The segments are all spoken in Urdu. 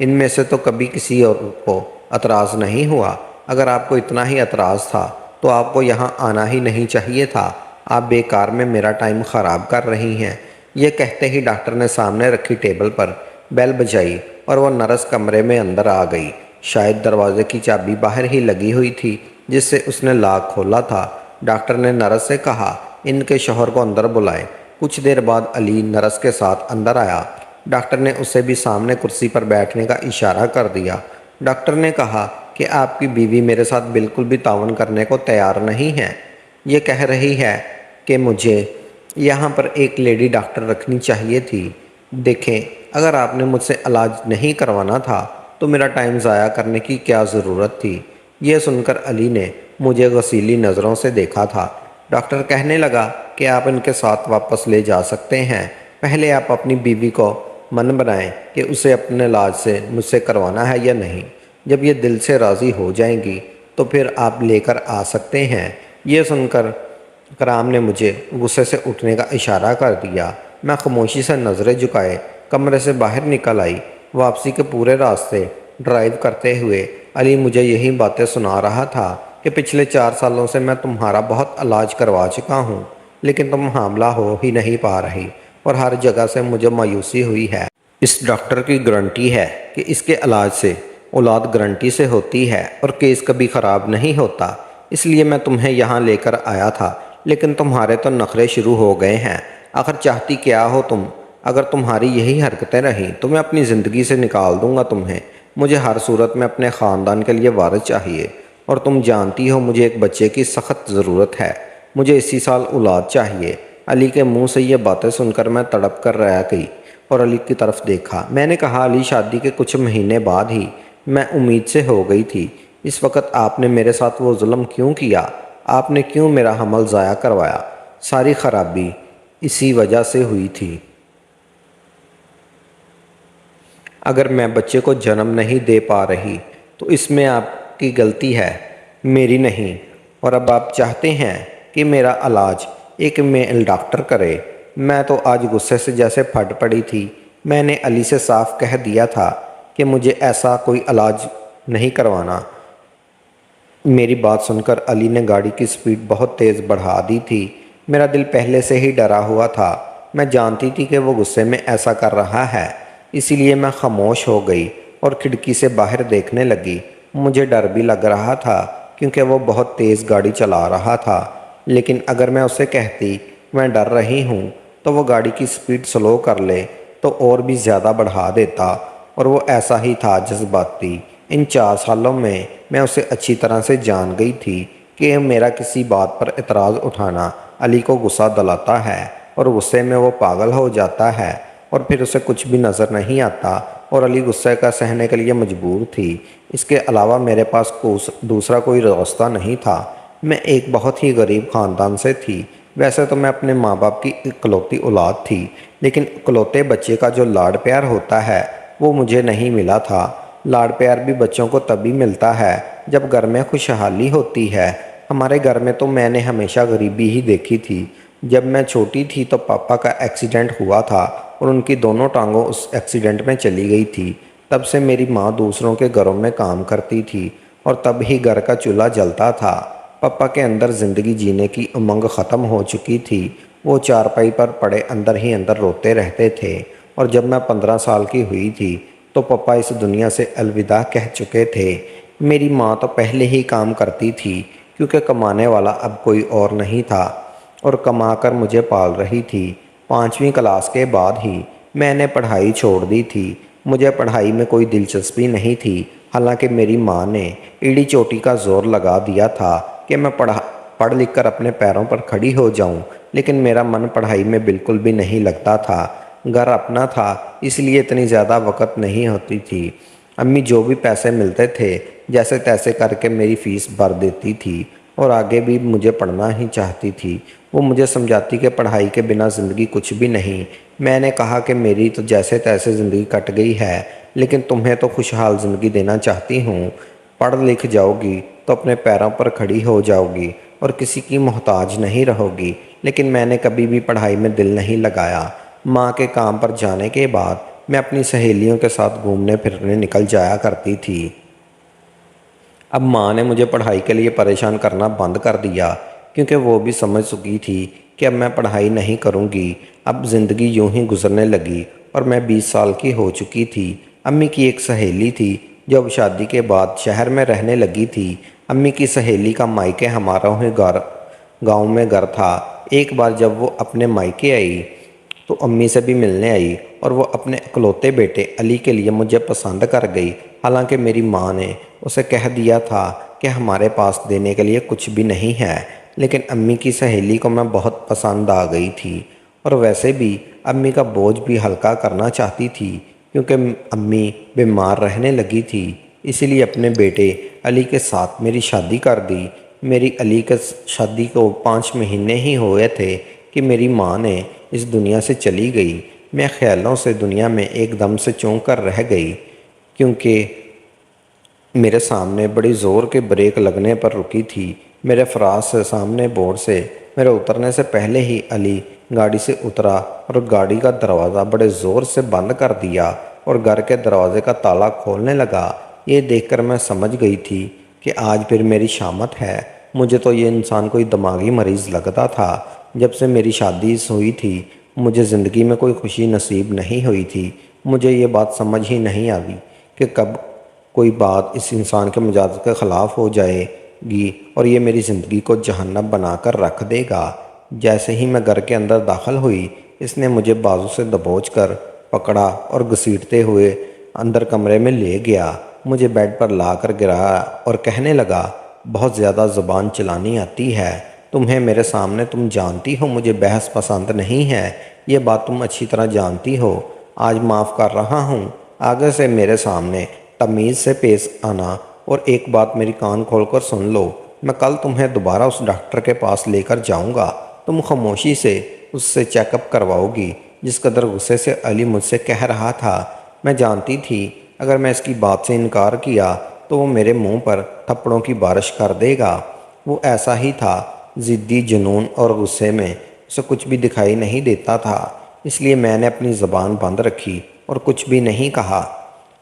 ان میں سے تو کبھی کسی اور کو اعتراض نہیں ہوا۔ اگر آپ کو اتنا ہی اعتراض تھا تو آپ کو یہاں آنا ہی نہیں چاہیے تھا۔ آپ بیکار میں میرا ٹائم خراب کر رہی ہیں۔ یہ کہتے ہی ڈاکٹر نے سامنے رکھی ٹیبل پر بیل بجائی اور وہ نرس کمرے میں اندر آ گئی۔ شاید دروازے کی چابی باہر ہی لگی ہوئی تھی جس سے اس نے لاک کھولا تھا۔ ڈاکٹر نے نرس سے کہا، ان کے شوہر کو اندر بلائیں۔ کچھ دیر بعد علی نرس کے ساتھ اندر آیا۔ ڈاکٹر نے اسے بھی سامنے کرسی پر بیٹھنے کا اشارہ کر دیا۔ ڈاکٹر نے کہا کہ آپ کی بیوی میرے ساتھ بالکل بھی تعاون کرنے کو تیار نہیں ہے۔ یہ کہہ رہی ہے کہ مجھے یہاں پر ایک لیڈی ڈاکٹر رکھنی چاہیے تھی۔ دیکھیں، اگر آپ نے مجھ سے علاج نہیں کروانا تھا تو میرا ٹائم ضائع کرنے کی کیا ضرورت تھی؟ یہ سن کر علی نے مجھے غصیلی نظروں سے دیکھا تھا۔ ڈاکٹر کہنے لگا کہ آپ ان کے ساتھ واپس لے جا سکتے ہیں۔ پہلے آپ اپنی بیوی کو من بنائیں کہ اسے اپنے علاج سے مجھ سے کروانا ہے یا نہیں۔ جب یہ دل سے راضی ہو جائیں گی تو پھر آپ لے کر آ سکتے ہیں۔ یہ سن کر کرام نے مجھے غصے سے اٹھنے کا اشارہ کر دیا۔ میں خاموشی سے نظریں جھکائے کمرے سے باہر نکل آئی۔ واپسی کے پورے راستے ڈرائیو کرتے ہوئے علی مجھے یہی باتیں سنا رہا تھا کہ پچھلے 4 سالوں سے میں تمہارا بہت علاج کروا چکا ہوں لیکن تم حاملہ ہو ہی نہیں پا رہی، اور ہر جگہ سے مجھے مایوسی ہوئی ہے۔ اس ڈاکٹر کی گارنٹی ہے کہ اس کے علاج سے اولاد گارنٹی سے ہوتی ہے اور کیس کبھی خراب نہیں ہوتا، اس لیے میں تمہیں یہاں لے کر آیا تھا، لیکن تمہارے تو نخرے شروع ہو گئے ہیں۔ آخر چاہتی کیا ہو تم؟ اگر تمہاری یہی حرکتیں رہیں تو میں اپنی زندگی سے نکال دوں گا تمہیں۔ مجھے ہر صورت میں اپنے خاندان کے لیے وارث چاہیے، اور تم جانتی ہو مجھے ایک بچے کی سخت ضرورت ہے۔ مجھے اسی سال اولاد چاہیے۔ علی کے منہ سے یہ باتیں سن کر میں تڑپ کر رہ گئی اور علی کی طرف دیکھا۔ میں نے کہا، علی، شادی کے کچھ مہینے بعد ہی میں امید سے ہو گئی تھی۔ اس وقت آپ نے میرے ساتھ وہ ظلم کیوں کیا؟ آپ نے کیوں میرا حمل ضائع کروایا؟ ساری خرابی اسی وجہ سے ہوئی تھی۔ اگر میں بچے کو جنم نہیں دے پا رہی تو اس میں آپ کی غلطی ہے، میری نہیں۔ اور اب آپ چاہتے ہیں کہ میرا علاج ایک میل ڈاکٹر کرے۔ میں تو آج غصے سے جیسے پھٹ پڑی تھی۔ میں نے علی سے صاف کہہ دیا تھا کہ مجھے ایسا کوئی علاج نہیں کروانا۔ میری بات سن کر علی نے گاڑی کی سپیڈ بہت تیز بڑھا دی تھی۔ میرا دل پہلے سے ہی ڈرا ہوا تھا۔ میں جانتی تھی کہ وہ غصے میں ایسا کر رہا ہے، اسی لیے میں خاموش ہو گئی اور کھڑکی سے باہر دیکھنے لگی۔ مجھے ڈر بھی لگ رہا تھا کیونکہ وہ بہت تیز گاڑی چلا رہا تھا، لیکن اگر میں اسے کہتی میں ڈر رہی ہوں تو وہ گاڑی کی سپیڈ سلو کر لے تو اور بھی زیادہ بڑھا دیتا، اور وہ ایسا ہی تھا، جذباتی۔ ان 4 سالوں میں اسے اچھی طرح سے جان گئی تھی کہ میرا کسی بات پر اعتراض اٹھانا علی کو غصہ دلاتا ہے، اور غصے میں وہ پاگل ہو جاتا ہے اور پھر اسے کچھ بھی نظر نہیں آتا، اور علی غصے کا سہنے کے لیے مجبور تھی۔ اس کے علاوہ میرے پاس دوسرا کوئی راستہ نہیں تھا۔ میں ایک بہت ہی غریب خاندان سے تھی۔ ویسے تو میں اپنے ماں باپ کی اکلوتی اولاد تھی، لیکن اکلوتے بچے کا جو لاڈ پیار ہوتا ہے وہ مجھے نہیں ملا تھا۔ لاڈ پیار بھی بچوں کو تبھی ملتا ہے جب گھر میں خوشحالی ہوتی ہے۔ ہمارے گھر میں تو میں نے ہمیشہ غریبی ہی دیکھی تھی۔ جب میں چھوٹی تھی تو پاپا کا ایکسیڈنٹ ہوا تھا اور ان کی دونوں ٹانگوں اس ایکسیڈنٹ میں چلی گئی تھی۔ تب سے میری ماں دوسروں کے گھروں میں کام کرتی تھی اور تب ہی گھر کا چولہا جلتا تھا۔ پاپا کے اندر زندگی جینے کی امنگ ختم ہو چکی تھی۔ وہ چارپائی پر پڑے اندر ہی اندر روتے رہتے تھے، اور جب میں 15 سال کی ہوئی تھی تو پاپا اس دنیا سے الوداع کہہ چکے تھے۔ میری ماں تو پہلے ہی کام کرتی تھی کیونکہ کمانے والا اب کوئی اور نہیں تھا، اور کما کر مجھے پال رہی تھی۔ 5ویں کلاس کے بعد ہی میں نے پڑھائی چھوڑ دی تھی۔ مجھے پڑھائی میں کوئی دلچسپی نہیں تھی، حالانکہ میری ماں نے ایڑی چوٹی کا زور لگا دیا تھا کہ میں پڑھ لکھ کر اپنے پیروں پر کھڑی ہو جاؤں، لیکن میرا من پڑھائی میں بالکل بھی نہیں لگتا تھا۔ گھر اپنا تھا، اس لیے اتنی زیادہ وقت نہیں ہوتی تھی۔ امی جو بھی پیسے ملتے تھے جیسے تیسے کر کے میری فیس بھر دیتی تھی، اور آگے بھی مجھے پڑھنا ہی چاہتی تھی۔ وہ مجھے سمجھاتی کہ پڑھائی کے بنا زندگی کچھ بھی نہیں۔ میں نے کہا کہ میری تو جیسے تیسے زندگی کٹ گئی ہے، لیکن تمہیں تو خوشحال زندگی دینا چاہتی ہوں۔ پڑھ لکھ جاؤ گی تو اپنے پیروں پر کھڑی ہو جاؤ گی اور کسی کی محتاج نہیں رہو گی۔ لیکن میں نے کبھی بھی پڑھائی میں دل نہیں لگایا۔ ماں کے کام پر جانے کے بعد میں اپنی سہیلیوں کے ساتھ گھومنے پھرنے نکل جایا کرتی تھی۔ اب ماں نے مجھے پڑھائی کے لیے پریشان کرنا بند کر دیا، کیونکہ وہ بھی سمجھ چکی تھی کہ اب میں پڑھائی نہیں کروں گی۔ اب زندگی یوں ہی گزرنے لگی اور میں 20 سال کی ہو چکی تھی۔ امی کی ایک سہیلی تھی جو اب شادی کے بعد شہر میں رہنے لگی تھی۔ امی کی سہیلی کا مائکے ہمارا ہی گاؤں میں گھر تھا۔ ایک بار جب وہ اپنے مائکے آئی تو امی سے بھی ملنے آئی اور وہ اپنے اکلوتے بیٹے علی کے لیے مجھے پسند کر گئی، حالانکہ میری ماں نے اسے کہہ دیا تھا کہ ہمارے پاس دینے کے لیے کچھ بھی نہیں ہے۔ لیکن امی کی سہیلی کو میں بہت پسند آ گئی تھی، اور ویسے بھی امی کا بوجھ بھی ہلکا کرنا چاہتی تھی، کیونکہ امی بیمار رہنے لگی تھی۔ اسی لیے اپنے بیٹے علی کے ساتھ میری شادی کر دی۔ میری علی کے شادی کو 5 مہینے ہی ہوئے تھے کہ میری ماں نے اس دنیا سے چلی گئی۔ میں خیالوں سے دنیا میں ایک دم سے چونک کر رہ گئی، کیونکہ میرے سامنے بڑی زور کے بریک لگنے پر رکی تھی۔ میرے فراز سے سامنے بورڈ سے میرے اترنے سے پہلے ہی علی گاڑی سے اترا اور گاڑی کا دروازہ بڑے زور سے بند کر دیا اور گھر کے دروازے کا تالا کھولنے لگا۔ یہ دیکھ کر میں سمجھ گئی تھی کہ آج پھر میری شامت ہے۔ مجھے تو یہ انسان کوئی دماغی مریض لگتا تھا۔ جب سے میری شادی ہوئی تھی مجھے زندگی میں کوئی خوشی نصیب نہیں ہوئی تھی۔ مجھے یہ بات سمجھ ہی نہیں آئی کہ کب کوئی بات اس انسان کے مزاج کے خلاف ہو جائے گی اور یہ میری زندگی کو جہنم بنا کر رکھ دے گا۔ جیسے ہی میں گھر کے اندر داخل ہوئی، اس نے مجھے بازو سے دبوچ کر پکڑا اور گھسیٹتے ہوئے اندر کمرے میں لے گیا، مجھے بیڈ پر لا کر گرایا اور کہنے لگا، بہت زیادہ زبان چلانی آتی ہے تمہیں میرے سامنے، تم جانتی ہو مجھے بحث پسند نہیں ہے، یہ بات تم اچھی طرح جانتی ہو۔ آج معاف کر رہا ہوں، آگے سے میرے سامنے تمیز سے پیش آنا، اور ایک بات میری کان کھول کر سن لو، میں کل تمہیں دوبارہ اس ڈاکٹر کے پاس لے کر جاؤں گا، تم خاموشی سے اس سے چیک اپ کرواؤ گی۔ جس قدر غصے سے علی مجھ سے کہہ رہا تھا، میں جانتی تھی اگر میں اس کی بات سے انکار کیا تو وہ میرے منہ پر تھپڑوں کی بارش کر دے گا۔ وہ ایسا ہی تھا، ضدی، جنون اور غصے میں اسے کچھ بھی دکھائی نہیں دیتا تھا، اس لیے میں نے اپنی زبان بند رکھی اور کچھ بھی نہیں کہا۔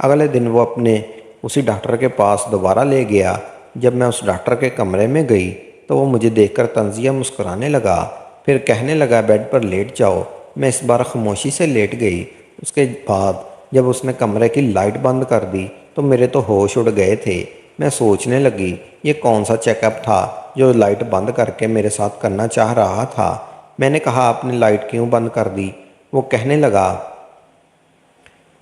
اگلے دن وہ اپنے اسی ڈاکٹر کے پاس دوبارہ لے گیا۔ جب میں اس ڈاکٹر کے کمرے میں گئی تو وہ مجھے دیکھ کر طنزیہ مسکرانے لگا، پھر کہنے لگا، بیڈ پر لیٹ جاؤ۔ میں اس بار خاموشی سے لیٹ گئی۔ اس کے بعد جب اس نے کمرے کی لائٹ بند کر دی تو میرے تو ہوش اڑ گئے تھے۔ میں سوچنے لگی، یہ کون سا چیک اپ تھا جو لائٹ بند کر کے میرے ساتھ کرنا چاہ رہا تھا۔ میں نے کہا، آپ نے لائٹ کیوں بند کر دی؟ وہ کہنے لگا،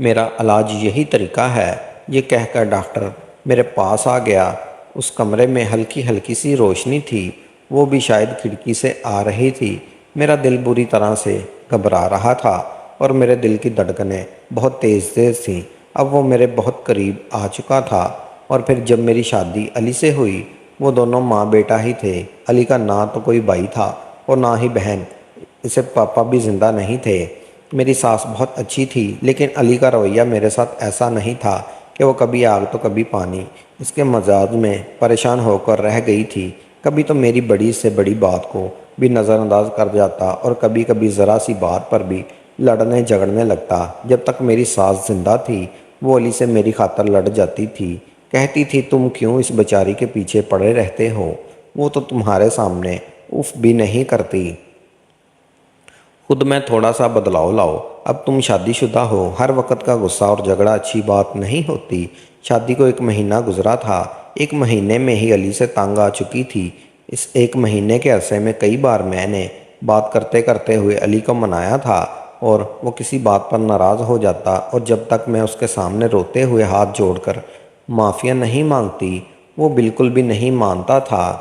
میرا علاج یہی طریقہ ہے۔ یہ کہہ کر ڈاکٹر میرے پاس آ گیا۔ اس کمرے میں ہلکی ہلکی سی روشنی تھی، وہ بھی شاید کھڑکی سے آ رہی تھی۔ میرا دل بری طرح سے گھبرا رہا تھا اور میرے دل کی دھڑکنیں بہت تیز تیز تھیں۔ اب وہ میرے بہت قریب آ چکا تھا، اور پھر جب میری شادی علی سے ہوئی، وہ دونوں ماں بیٹا ہی تھے۔ علی کا نہ تو کوئی بھائی تھا اور نہ ہی بہن، اسے پاپا بھی زندہ نہیں تھے۔ میری ساس بہت اچھی تھی، لیکن علی کا رویہ میرے ساتھ ایسا نہیں تھا کہ وہ کبھی آگ تو کبھی پانی۔ اس کے مزاج میں پریشان ہو کر رہ گئی تھی۔ کبھی تو میری بڑی سے بڑی بات کو بھی نظر انداز کر جاتا اور کبھی کبھی ذرا سی بات پر بھی لڑنے جھگڑنے لگتا۔ جب تک میری ساس زندہ تھی وہ علی سے میری خاطر لڑ جاتی تھی، کہتی تھی، تم کیوں اس بیچاری کے پیچھے پڑے رہتے ہو، وہ تو تمہارے سامنے اف بھی نہیں کرتی۔ خود میں تھوڑا سا بدلاؤ لاؤ، اب تم شادی شدہ ہو، ہر وقت کا غصہ اور جھگڑا اچھی بات نہیں ہوتی۔ شادی کو 1 مہینہ گزرا تھا۔ 1 مہینے میں ہی علی سے تنگ آ چکی تھی۔ اس 1 مہینے کے عرصے میں کئی بار میں نے بات کرتے کرتے ہوئے علی کو منایا تھا، اور وہ کسی بات پر ناراض ہو جاتا، اور جب تک میں اس کے سامنے روتے ہوئے ہاتھ جوڑ کر معافی نہیں مانگتی وہ بالکل بھی نہیں مانتا تھا۔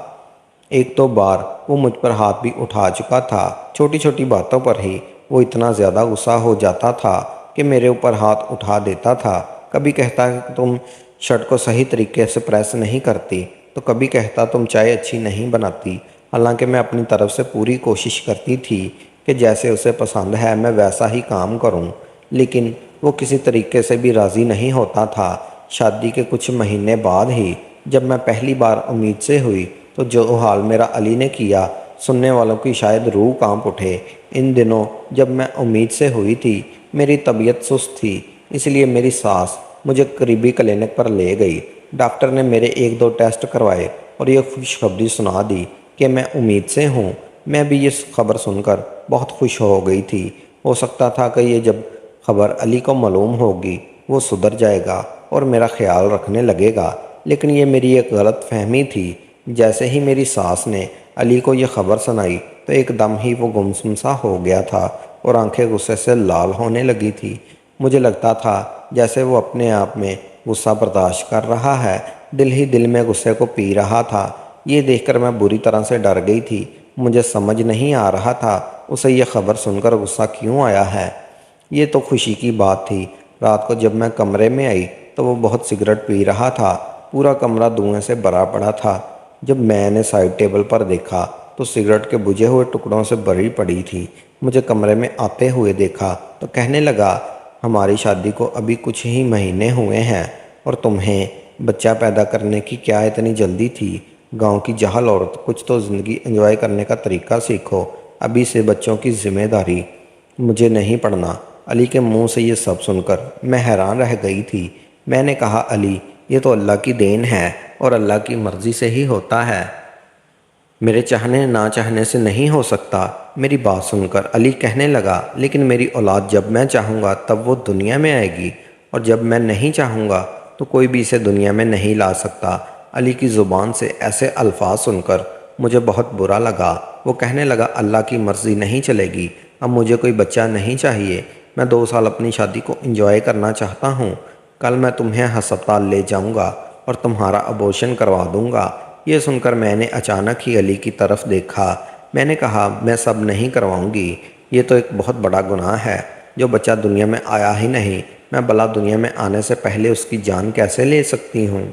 1-2 بار وہ مجھ پر ہاتھ بھی اٹھا چکا تھا۔ چھوٹی چھوٹی باتوں پر ہی وہ اتنا زیادہ غصہ ہو جاتا تھا کہ میرے اوپر ہاتھ اٹھا دیتا تھا۔ کبھی کہتا کہ تم شرٹ کو صحیح طریقے سے پریس نہیں کرتی، تو کبھی کہتا تم چائے اچھی نہیں بناتی۔ حالانکہ میں اپنی طرف سے پوری کوشش کرتی تھی کہ جیسے اسے پسند ہے میں ویسا ہی کام کروں، لیکن وہ کسی طریقے سے بھی راضی نہیں ہوتا تھا۔ شادی کے کچھ مہینے بعد ہی جب میں پہلی بار امید سے ہوئی تو جو حال میرا علی نے کیا، سننے والوں کی شاید روح کانپ اٹھے۔ ان دنوں جب میں امید سے ہوئی تھی میری طبیعت سست تھی، اس لیے میری ساس مجھے قریبی کلینک پر لے گئی۔ ڈاکٹر نے میرے 1-2 ٹیسٹ کروائے اور یہ خوشخبری سنا دی کہ میں امید سے ہوں۔ میں بھی یہ خبر سن کر بہت خوش ہو گئی تھی۔ ہو سکتا تھا کہ یہ جب خبر علی کو معلوم ہوگی وہ سدھر جائے گا اور میرا خیال رکھنے لگے گا، لیکن یہ میری ایک غلط فہمی تھی۔ جیسے ہی میری ساس نے علی کو یہ خبر سنائی تو ایک دم ہی وہ گمسم سا ہو گیا تھا اور آنکھیں غصے سے لال ہونے لگی تھی۔ مجھے لگتا تھا جیسے وہ اپنے آپ میں غصہ برداشت کر رہا ہے، دل ہی دل میں غصے کو پی رہا تھا۔ یہ دیکھ کر میں بری طرح سے ڈر گئی تھی۔ مجھے سمجھ نہیں آ رہا تھا اسے یہ خبر سن کر غصہ کیوں آیا ہے۔ یہ تو خوشی کی بات تھی۔ رات کو جب میں کمرے میں آئی تو وہ بہت سگریٹ پی رہا تھا۔ پورا کمرہ دھوئیں سے بھرا پڑا تھا۔ جب میں نے سائڈ ٹیبل پر دیکھا تو سگریٹ کے بجھے ہوئے ٹکڑوں سے بھری پڑی تھی۔ مجھے کمرے میں آتے ہوئے دیکھا تو کہنے لگا، ہماری شادی کو ابھی کچھ ہی مہینے ہوئے ہیں اور تمہیں بچہ پیدا کرنے کی کیا اتنی جلدی تھی؟ گاؤں کی جاہل عورت، کچھ تو زندگی انجوائے کرنے کا طریقہ سیکھو، ابھی سے بچوں کی ذمہ داری مجھے نہیں پڑنا۔ علی کے منہ سے یہ سب سن کر میں حیران رہ گئی تھی۔ میں نے کہا، علی، یہ تو اللہ کی دین ہے اور اللہ کی مرضی سے ہی ہوتا ہے، میرے چاہنے نہ چاہنے سے نہیں ہو سکتا۔ میری بات سن کر علی کہنے لگا، لیکن میری اولاد جب میں چاہوں گا تب وہ دنیا میں آئے گی، اور جب میں نہیں چاہوں گا تو کوئی بھی اسے دنیا میں نہیں لا سکتا۔ علی کی زبان سے ایسے الفاظ سن کر مجھے بہت برا لگا۔ وہ کہنے لگا، اللہ کی مرضی نہیں چلے گی، اب مجھے کوئی بچہ نہیں چاہیے، میں 2 سال اپنی شادی کو انجوائے کرنا چاہتا ہوں۔ کل میں تمہیں ہسپتال لے جاؤں گا اور تمہارا ابورشن کروا دوں گا۔ یہ سن کر میں نے اچانک ہی علی کی طرف دیکھا۔ میں نے کہا، میں سب نہیں کرواؤں گی، یہ تو ایک بہت بڑا گناہ ہے۔ جو بچہ دنیا میں آیا ہی نہیں، میں بھلا دنیا میں آنے سے پہلے اس کی جان کیسے لے سکتی ہوں؟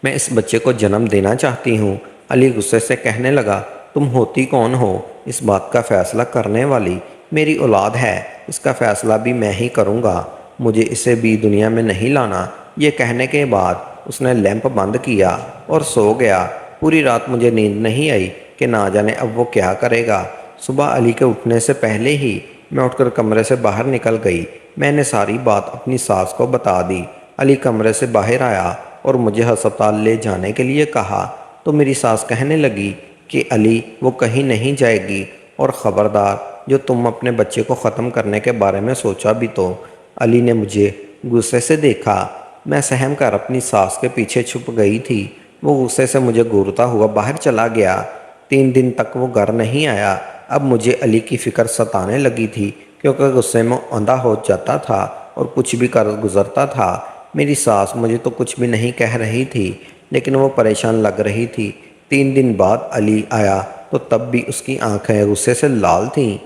میں اس بچے کو جنم دینا چاہتی ہوں۔ علی غصے سے کہنے لگا، تم ہوتی کون ہو اس بات کا فیصلہ کرنے والی؟ میری اولاد ہے، اس کا فیصلہ بھی میں ہی کروں گا، مجھے اسے بھی دنیا میں نہیں لانا۔ یہ کہنے کے بعد اس نے لیمپ بند کیا اور سو گیا۔ پوری رات مجھے نیند نہیں آئی کہ نہ جانے اب وہ کیا کرے گا۔ صبح علی کے اٹھنے سے پہلے ہی میں اٹھ کر کمرے سے باہر نکل گئی۔ میں نے ساری بات اپنی ساس کو بتا دی۔ علی کمرے سے باہر آیا اور مجھے ہسپتال لے جانے کے لیے کہا تو میری ساس کہنے لگی کہ علی، وہ کہیں نہیں جائے گی، اور خبردار، جو تم اپنے بچے کو ختم کرنے کے بارے میں سوچا بھی تو۔ علی نے مجھے غصے سے دیکھا۔ میں سہم کر اپنی ساس کے پیچھے چھپ گئی تھی۔ وہ غصے سے مجھے گھورتا ہوا باہر چلا گیا۔ 3 دن تک وہ گھر نہیں آیا۔ اب مجھے علی کی فکر ستانے لگی تھی، کیونکہ غصے میں اندھا ہو جاتا تھا اور کچھ بھی کر گزرتا تھا۔ میری ساس مجھے تو کچھ بھی نہیں کہہ رہی تھی، لیکن وہ پریشان لگ رہی تھی۔ 3 دن بعد علی آیا تو تب بھی اس کی آنکھیں غصے سے لال تھیں۔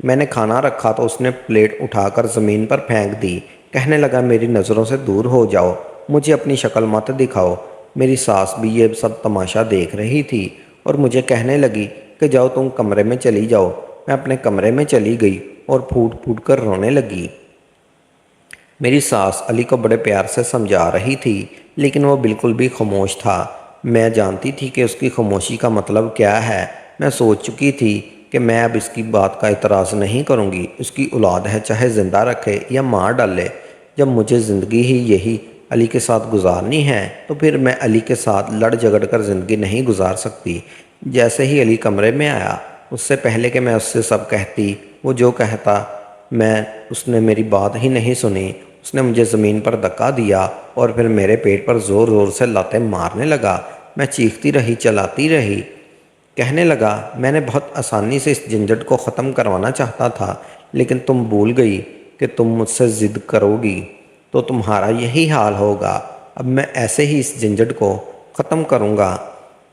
میں نے کھانا رکھا تو اس نے پلیٹ اٹھا کر زمین پر پھینک دی۔ کہنے لگا، میری نظروں سے دور ہو جاؤ، مجھے اپنی شکل مت دکھاؤ۔ میری ساس بھی یہ سب تماشا دیکھ رہی تھی اور مجھے کہنے لگی کہ جاؤ، تم کمرے میں چلی جاؤ۔ میں اپنے کمرے میں چلی گئی اور پھوٹ پھوٹ کر رونے لگی۔ میری ساس علی کو بڑے پیار سے سمجھا رہی تھی، لیکن وہ بالکل بھی خاموش تھا۔ میں جانتی تھی کہ اس کی خاموشی کا مطلب کیا ہے۔ میں سوچ چکی تھی کہ میں اب اس کی بات کا اعتراض نہیں کروں گی۔ اس کی اولاد ہے، چاہے زندہ رکھے یا مار ڈالے۔ جب مجھے زندگی ہی یہی علی کے ساتھ گزارنی ہے تو پھر میں علی کے ساتھ لڑ جھگڑ کر زندگی نہیں گزار سکتی۔ جیسے ہی علی کمرے میں آیا، اس سے پہلے کہ میں اس سے سب کہتی، وہ جو کہتا، اس نے میری بات ہی نہیں سنی۔ اس نے مجھے زمین پر دھکا دیا اور پھر میرے پیٹ پر زور زور سے لاتیں مارنے لگا۔ میں چیختی رہی، چلاتی رہی۔ کہنے لگا، میں نے بہت آسانی سے اس جھنجٹ کو ختم کروانا چاہتا تھا، لیکن تم بھول گئی کہ تم مجھ سے ضد کرو گی تو تمہارا یہی حال ہوگا۔ اب میں ایسے ہی اس جھنجٹ کو ختم کروں گا۔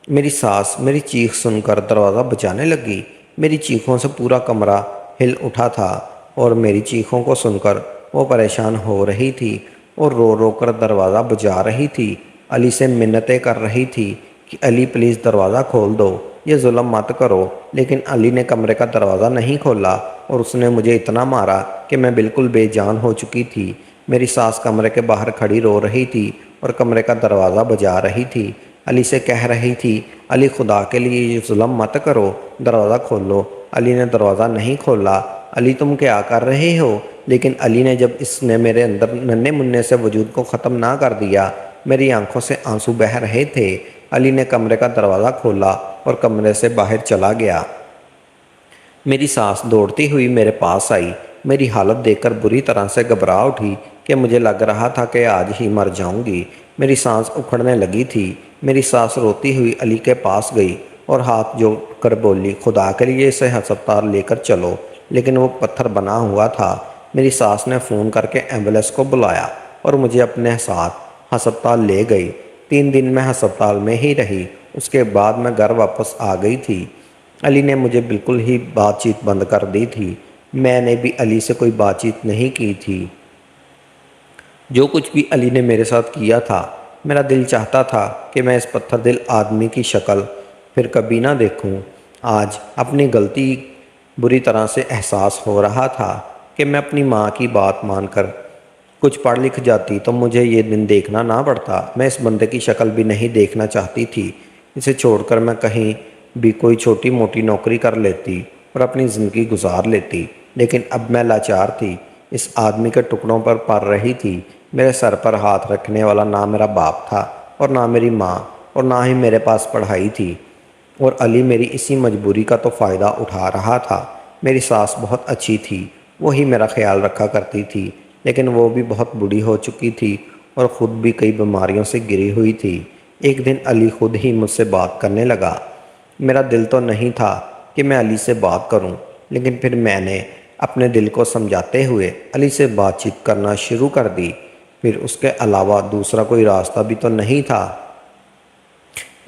میری ساس میری چیخ سن کر دروازہ بجانے لگی۔ میری چیخوں سے پورا کمرہ ہل اٹھا تھا اور میری چیخوں کو سن کر وہ پریشان ہو رہی تھی اور رو رو کر دروازہ بجا رہی تھی۔ علی سے منتیں کر رہی تھی کہ علی پلیز دروازہ کھول دو، یہ ظلم مت کرو، لیکن علی نے کمرے کا دروازہ نہیں کھولا اور اس نے مجھے اتنا مارا کہ میں بالکل بے جان ہو چکی تھی۔ میری ساس کمرے کے باہر کھڑی رو رہی تھی اور کمرے کا دروازہ بجا رہی تھی۔ علی سے کہہ رہی تھی، علی، خدا کے لیے یہ ظلم مت کرو، دروازہ کھولو۔ علی نے دروازہ نہیں کھولا۔ علی، تم کیا کر رہے ہو؟ لیکن علی نے جب اس نے میرے اندر ننھے منھے سے وجود کو ختم نہ کر دیا، میری آنکھوں سے آنسو بہہ رہے تھے، علی نے کمرے کا دروازہ کھولا اور کمرے سے باہر چلا گیا۔ میری ساس دوڑتی ہوئی میرے پاس آئی، میری حالت دیکھ کر بری طرح سے گھبرا اٹھی کہ مجھے لگ رہا تھا کہ آج ہی مر جاؤں گی۔ میری سانس اکھڑنے لگی تھی۔ میری ساس روتی ہوئی علی کے پاس گئی اور ہاتھ جوڑ کر بولی، خدا کے لیے اسے ہسپتال لے کر چلو، لیکن وہ پتھر بنا ہوا تھا۔ میری ساس نے فون کر کے ایمبولینس کو بلایا اور مجھے اپنے ساتھ ہسپتال لے گئی۔ 3 دن میں ہسپتال میں ہی رہی، اس کے بعد میں گھر واپس آ گئی تھی۔ علی نے مجھے بالکل ہی بات چیت بند کر دی تھی۔ میں نے بھی علی سے کوئی بات چیت نہیں کی تھی۔ جو کچھ بھی علی نے میرے ساتھ کیا تھا، میرا دل چاہتا تھا کہ میں اس پتھر دل آدمی کی شکل پھر کبھی نہ دیکھوں۔ آج اپنی غلطی بری طرح سے احساس ہو رہا تھا کہ میں اپنی ماں کی بات مان کر کچھ پڑھ لکھ جاتی تو مجھے یہ دن دیکھنا نہ پڑتا۔ میں اس بندے کی شکل بھی نہیں دیکھنا چاہتی تھی۔ اسے چھوڑ کر میں کہیں بھی کوئی چھوٹی موٹی نوکری کر لیتی اور اپنی زندگی گزار لیتی، لیکن اب میں لاچار تھی۔ اس آدمی کے ٹکڑوں پر پڑ رہی تھی۔ میرے سر پر ہاتھ رکھنے والا نہ میرا باپ تھا اور نہ میری ماں، اور نہ ہی میرے پاس پڑھائی تھی، اور علی میری اسی مجبوری کا تو فائدہ اٹھا رہا تھا۔ میری ساس بہت اچھی تھی، وہی میرا خیال رکھا کرتی تھی، لیکن وہ بھی بہت بوڑھی ہو چکی تھی اور خود بھی کئی بیماریوں سے گری ہوئی تھی۔ ایک دن علی خود ہی مجھ سے بات کرنے لگا۔ میرا دل تو نہیں تھا کہ میں علی سے بات کروں، لیکن پھر میں نے اپنے دل کو سمجھاتے ہوئے علی سے بات چیت کرنا شروع کر دی۔ پھر اس کے علاوہ دوسرا کوئی راستہ بھی تو نہیں تھا۔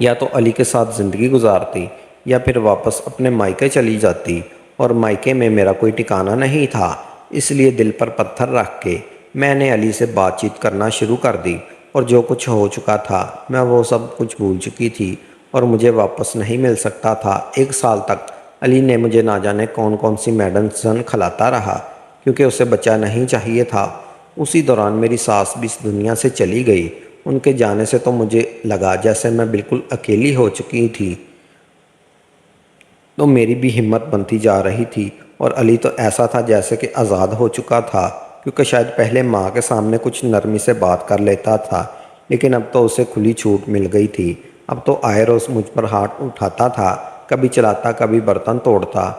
یا تو علی کے ساتھ زندگی گزارتی یا پھر واپس اپنے مائکے چلی جاتی، اور مائکے میں میرا کوئی ٹھکانہ نہیں تھا۔ اس لیے دل پر پتھر رکھ کے میں نے علی سے بات چیت کرنا شروع کر دی، اور جو کچھ ہو چکا تھا میں وہ سب کچھ بھول چکی تھی اور مجھے واپس نہیں مل سکتا تھا۔ 1 سال تک علی نے مجھے نہ جانے کون کون سی میڈیسن کھلاتا رہا، کیونکہ اسے بچہ نہیں چاہیے تھا۔ اسی دوران میری ساس بھی اس دنیا سے چلی گئی۔ ان کے جانے سے تو مجھے لگا جیسے میں بالکل اکیلی ہو چکی تھی، تو میری بھی ہمت بنتی جا رہی تھی، اور علی تو ایسا تھا جیسے کہ آزاد ہو چکا تھا، کیونکہ شاید پہلے ماں کے سامنے کچھ نرمی سے بات کر لیتا تھا، لیکن اب تو اسے کھلی چھوٹ مل گئی تھی۔ اب تو آئے روز مجھ پر ہاتھ اٹھاتا تھا، کبھی چلاتا، کبھی برتن توڑتا۔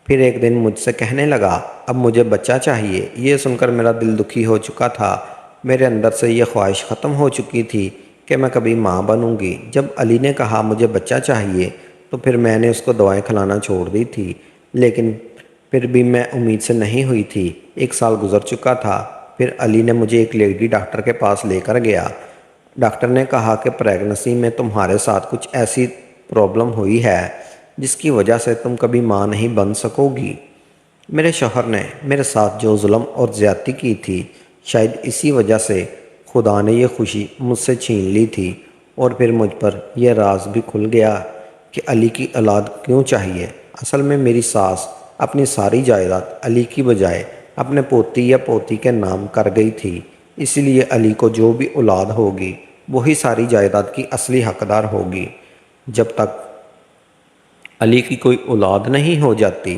پھر ایک دن مجھ سے کہنے لگا، اب مجھے بچہ چاہیے۔ یہ سن کر میرا دل دکھی ہو چکا تھا۔ میرے اندر سے یہ خواہش ختم ہو چکی تھی کہ میں کبھی ماں بنوں گی۔ جب علی نے کہا مجھے بچہ چاہیے تو پھر میں نے اس کو دوائیں کھلانا چھوڑ دی تھی، لیکن پھر بھی میں امید سے نہیں ہوئی تھی۔ 1 سال گزر چکا تھا۔ پھر علی نے مجھے ایک لیڈی ڈاکٹر کے پاس لے کر گیا۔ ڈاکٹر نے کہا کہ پریگنسی میں تمہارے ساتھ کچھ ایسی پرابلم ہوئی ہے جس کی وجہ سے تم کبھی ماں نہیں بن سکو گی۔ میرے شوہر نے میرے ساتھ جو ظلم اور زیادتی کی تھی، شاید اسی وجہ سے خدا نے یہ خوشی مجھ سے چھین لی تھی، اور پھر مجھ پر یہ راز بھی کھل گیا کہ علی کی اولاد کیوں چاہیے۔ اصل میں میری ساس اپنی ساری جائیداد علی کی بجائے اپنے پوتی یا پوتی کے نام کر گئی تھی، اس لیے علی کو جو بھی اولاد ہوگی وہی ساری جائیداد کی اصلی حقدار ہوگی۔ جب تک علی کی کوئی اولاد نہیں ہو جاتی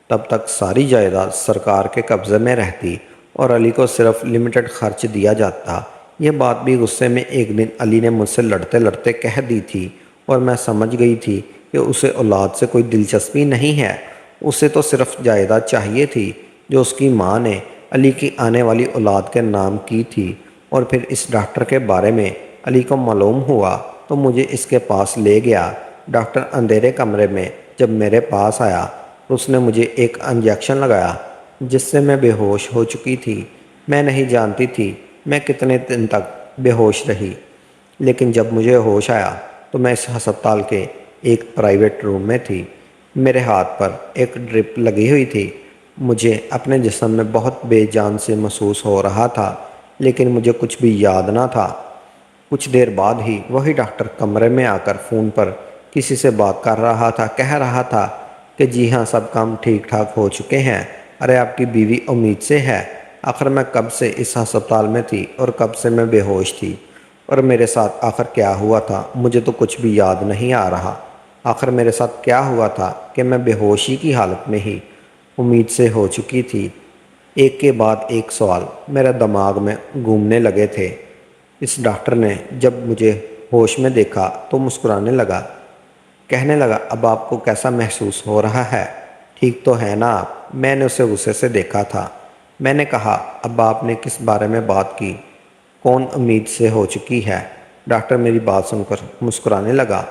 تب تک ساری جائیداد سرکار کے قبضے میں رہتی اور علی کو صرف لمیٹڈ خرچ دیا جاتا۔ یہ بات بھی غصے میں ایک دن علی نے مجھ سے لڑتے لڑتے کہہ دی تھی، اور میں سمجھ گئی تھی کہ اسے اولاد سے کوئی دلچسپی نہیں ہے۔ اسے تو صرف جائیداد چاہیے تھی جو اس کی ماں نے علی کی آنے والی اولاد کے نام کی تھی۔ اور پھر اس ڈاکٹر کے بارے میں علی کو معلوم ہوا تو مجھے اس کے پاس لے گیا۔ ڈاکٹر اندھیرے کمرے میں جب میرے پاس آیا تو اس نے مجھے ایک انجیکشن لگایا جس سے میں بے ہوش ہو چکی تھی۔ میں نہیں جانتی تھی میں کتنے دن تک بے ہوش رہی، لیکن جب مجھے ہوش آیا تو میں اس ہسپتال کے ایک پرائیویٹ روم میں تھی۔ میرے ہاتھ پر ایک ڈرپ لگی ہوئی تھی۔ مجھے اپنے جسم میں بہت بے جان سے محسوس ہو رہا تھا، لیکن مجھے کچھ بھی یاد نہ تھا۔ کچھ دیر بعد ہی وہی ڈاکٹر کمرے میں آ کر فون پر کسی سے بات کر رہا تھا۔ کہہ رہا تھا کہ جی ہاں، سب کام ٹھیک ٹھاک ہو چکے ہیں۔ ارے آپ کی بیوی امید سے ہے۔ آخر میں کب سے اس ہسپتال میں تھی اور کب سے میں بے ہوش تھی، اور میرے ساتھ آخر کیا ہوا تھا مجھے تو کچھ بھی یاد نہیں آ رہا۔ آخر میرے ساتھ کیا ہوا تھا کہ میں بے ہوشی کی حالت میں ہی امید سے ہو چکی تھی۔ ایک کے بعد ایک سوال میرے دماغ میں گھومنے لگے تھے۔ اس ڈاکٹر نے جب مجھے ہوش میں دیکھا تو مسکرانے لگا، کہنے لگا، اب آپ کو کیسا محسوس ہو رہا ہے؟ ٹھیک تو ہے نا آپ؟ میں نے اسے غصے سے دیکھا تھا۔ میں نے کہا، اب آپ نے کس بارے میں بات کی؟ کون امید سے ہو چکی ہے؟ ڈاکٹر میری بات سن کر مسکرانے لگا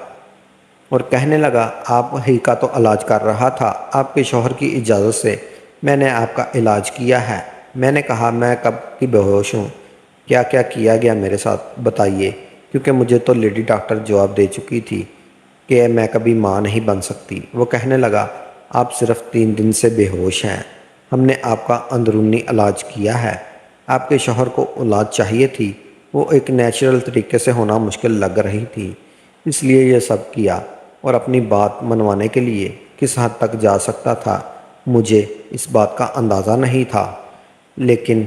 اور کہنے لگا، آپ ہی کا تو علاج کر رہا تھا، آپ کے شوہر کی اجازت سے میں نے آپ کا علاج کیا ہے۔ میں نے کہا، میں کب کی بے ہوش ہوں؟ کیا کیا کیا گیا میرے ساتھ بتائیے، کیونکہ مجھے تو لیڈی ڈاکٹر جواب دے چکی تھی کہ میں کبھی ماں نہیں بن سکتی۔ وہ کہنے لگا، آپ صرف 3 دن سے بے ہوش ہیں، ہم نے آپ کا اندرونی علاج کیا ہے۔ آپ کے شوہر کو اولاد چاہیے تھی، وہ ایک نیچرل طریقے سے ہونا مشکل لگ رہی تھی، اس لیے یہ سب کیا، اور اپنی بات منوانے کے لیے کس حد تک جا سکتا تھا مجھے اس بات کا اندازہ نہیں تھا، لیکن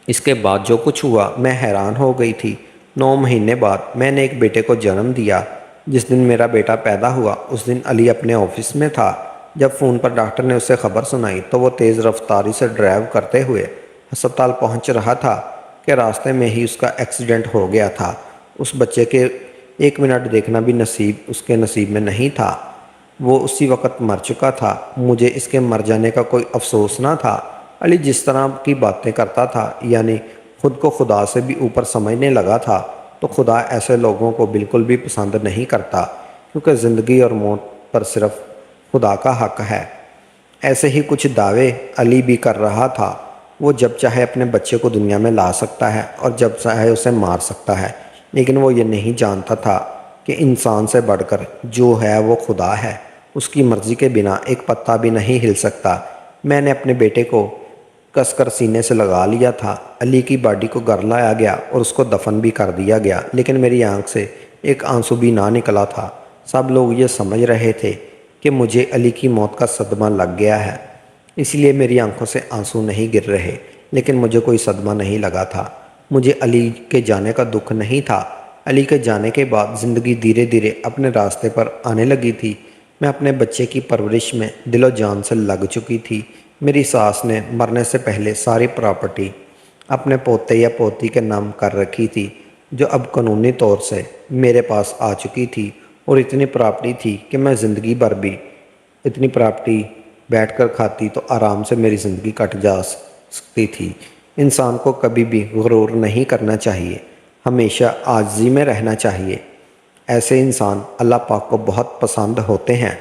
اس کے بعد جو کچھ ہوا میں حیران ہو گئی تھی۔ 9 مہینے بعد میں نے ایک بیٹے کو جنم دیا۔ جس دن میرا بیٹا پیدا ہوا اس دن علی اپنے آفس میں تھا۔ جب فون پر ڈاکٹر نے اسے خبر سنائی تو وہ تیز رفتاری سے ڈرائیو کرتے ہوئے ہسپتال پہنچ رہا تھا کہ راستے میں ہی اس کا ایکسیڈنٹ ہو گیا تھا۔ اس بچے کے 1 منٹ دیکھنا بھی اس کے نصیب میں نہیں تھا۔ وہ اسی وقت مر چکا تھا۔ مجھے اس کے مر جانے کا کوئی افسوس نہ تھا۔ علی جس طرح کی باتیں کرتا تھا، یعنی خود کو خدا سے بھی اوپر سمجھنے لگا تھا، تو خدا ایسے لوگوں کو بالکل بھی پسند نہیں کرتا، کیونکہ زندگی اور موت پر صرف خدا کا حق ہے۔ ایسے ہی کچھ دعوے علی بھی کر رہا تھا۔ وہ جب چاہے اپنے بچے کو دنیا میں لا سکتا ہے اور جب چاہے اسے مار سکتا ہے، لیکن وہ یہ نہیں جانتا تھا کہ انسان سے بڑھ کر جو ہے وہ خدا ہے۔ اس کی مرضی کے بنا ایک پتا بھی نہیں ہل سکتا۔ میں نے اپنے بیٹے کو کس کر سینے سے لگا لیا تھا۔ علی کی باڈی کو گھر لایا گیا اور اس کو دفن بھی کر دیا گیا، لیکن میری آنکھ سے ایک آنسو بھی نہ نکلا تھا۔ سب لوگ یہ سمجھ رہے تھے کہ مجھے علی کی موت کا صدمہ لگ گیا ہے، اس لیے میری آنکھوں سے آنسو نہیں گر رہے، لیکن مجھے کوئی صدمہ نہیں لگا تھا۔ مجھے علی کے جانے کا دکھ نہیں تھا۔ علی کے جانے کے بعد زندگی دھیرے دھیرے اپنے راستے پر آنے لگی تھی۔ میں اپنے بچے کی پرورش میں دل و جان سے لگ چکی تھی۔ میری ساس نے مرنے سے پہلے ساری پراپرٹی اپنے پوتے یا پوتی کے نام کر رکھی تھی، جو اب قانونی طور سے میرے پاس آ چکی تھی، اور اتنی پراپرٹی تھی کہ میں زندگی بھر بھی اتنی پراپرٹی بیٹھ کر کھاتی تو آرام سے میری زندگی کٹ جا سکتی تھی۔ انسان کو کبھی بھی غرور نہیں کرنا چاہیے، ہمیشہ عاجزی میں رہنا چاہیے۔ ایسے انسان اللہ پاک کو بہت پسند ہوتے ہیں۔